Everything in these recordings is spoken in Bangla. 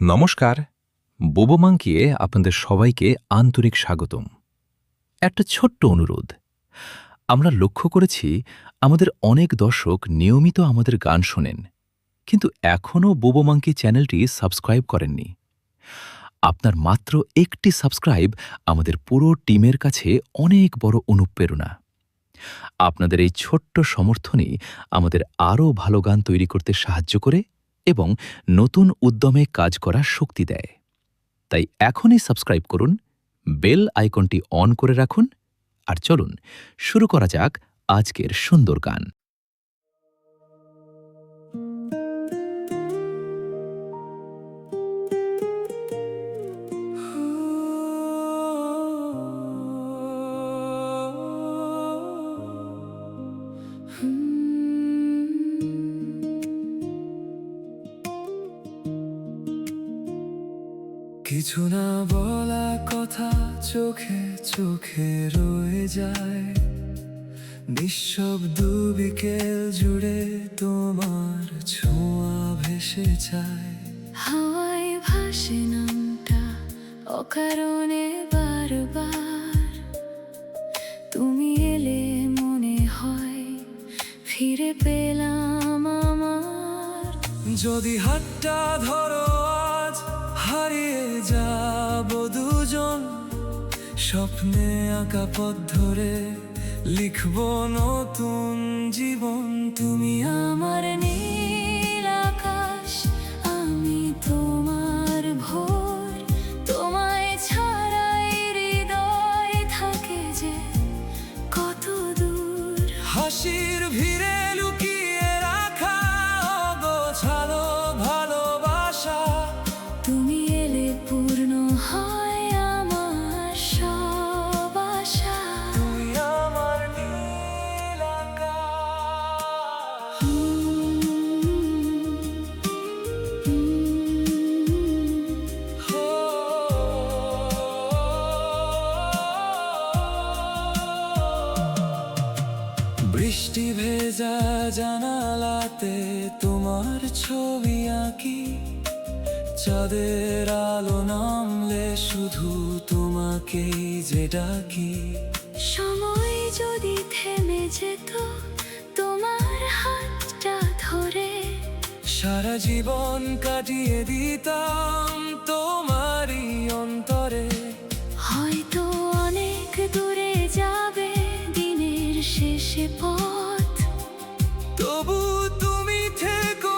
নমস্কার, বোবো মাঙ্কিয়ে আপনাদের সবাইকে আন্তরিক স্বাগতম। একটা ছোট্ট অনুরোধ, আমরা লক্ষ্য করেছি আমাদের অনেক দর্শক নিয়মিত আমাদের গান শোনেন, কিন্তু এখনও বোবো মাঙ্কি চ্যানেলটি সাবস্ক্রাইব করেননি। আপনার মাত্র একটি সাবস্ক্রাইব আমাদের পুরো টিমের কাছে অনেক বড় অনুপ্রেরণা। আপনাদের এই ছোট্ট সমর্থনই আমাদের আরও ভালো গান তৈরি করতে সাহায্য করে এবং নতুন উদ্যমে কাজ করার শক্তি দেয়। তাই এখনই সাবস্ক্রাইব করুন, বেল আইকনটি অন করে রাখুন, আর চলুন শুরু করা যাক আজকের সুন্দর গান। কিছু না বলা কথা চোখে চোখে রয়ে যায়, নিঃশব্দ বিকেল জুড়ে তোমার ছোঁয়া ভেসে যায়। হাওয়ায় ভাসে নামটা অকারণে বারবার, তুমি এলে মনে হয় ফিরে পেলাম আমার। যদি হাতটা ধরো আজ হারিয়ে যাব দুজন, স্বপ্নে আঁকা পথ ধরে লিখবো নতুন জীবন। তুমি আমার নীল আকাশ, আমি তোমার ভোর, তোমায় ছাড়াই হৃদয় থাকে যে কত দূর। হাসির ভিড়ে লুকিয়ে রাখা অগোছালো ভালোবাসা, তুমি এলে পূর্ণ হয় আমার সব আশা। তুই আমার নীল আকাশ। হো। বৃষ্টি ভেজা জানালাতে তোমার ছবি আঁকি, চাঁদের আলো নামলে শুধু তোমাকেই যে ডাকি। সময় যদি থেমে যেত তোমার হাতটা ধরে, সারা জীবন কাটিয়ে দিতাম তোমারই অন্তরে। হয়তো অনেক দূরে যাবে দিনের শেষে পথ, তবু তুমি থেকো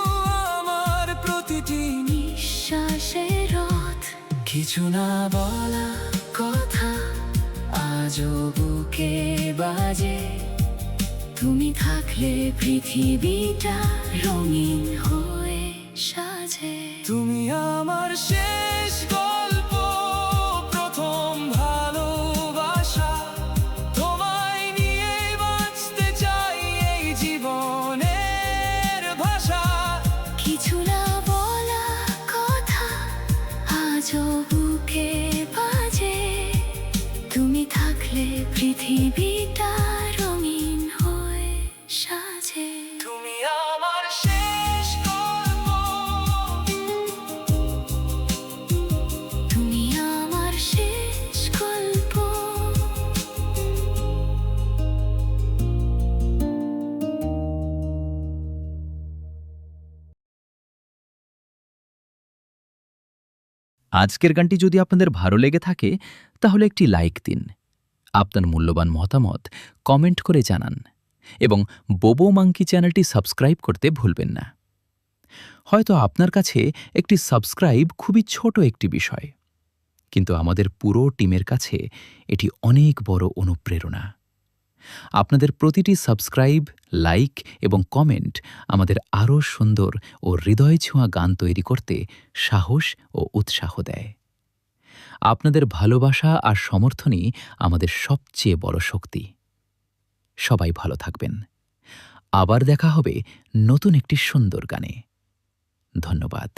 আমার প্রতিটি নিঃশ্বাসের রথ। কিছু না বলা কথা আজও বুকে বাজে, তুমি থাকলে পৃথিবীটা রঙিন হয়ে সাজে। তুমি আমার শেষ গল্প, প্রথম ভালোবাসা, তোমায় নিয়ে বাঁচতে চাই এই জীবনের ভাষা। কিছু না বলা কথা আজও বুকে বাজে, তুমি থাকলে পৃথিবীটা রঙিন হয়ে সাজে। তুমি আমার শেষ গল্প, তুমি আমার শেষ গল্প। আজকের গানটি যদি আপনাদের ভালো লেগে থাকে তাহলে একটি লাইক দিন, আপনার মূল্যবান মতামত কমেন্ট করে জানান এবং বোবো মাঙ্কি চ্যানেলটি সাবস্ক্রাইব করতে ভুলবেন না। হয়তো আপনার কাছে একটি সাবস্ক্রাইব খুবই ছোট একটি বিষয়, কিন্তু আমাদের পুরো টিমের কাছে এটি অনেক বড় অনুপ্রেরণা। আপনাদের প্রতিটি সাবস্ক্রাইব, লাইক এবং কমেন্ট আমাদের আরও সুন্দর ও হৃদয় ছোঁয়া গান তৈরি করতে সাহস ও উৎসাহ দেয়। আপনাদের ভালোবাসা আর সমর্থনই আমাদের সবচেয়ে বড় শক্তি। সবাই ভালো থাকবেন। আবার দেখা হবে নতুন একটি সুন্দর গানে। ধন্যবাদ।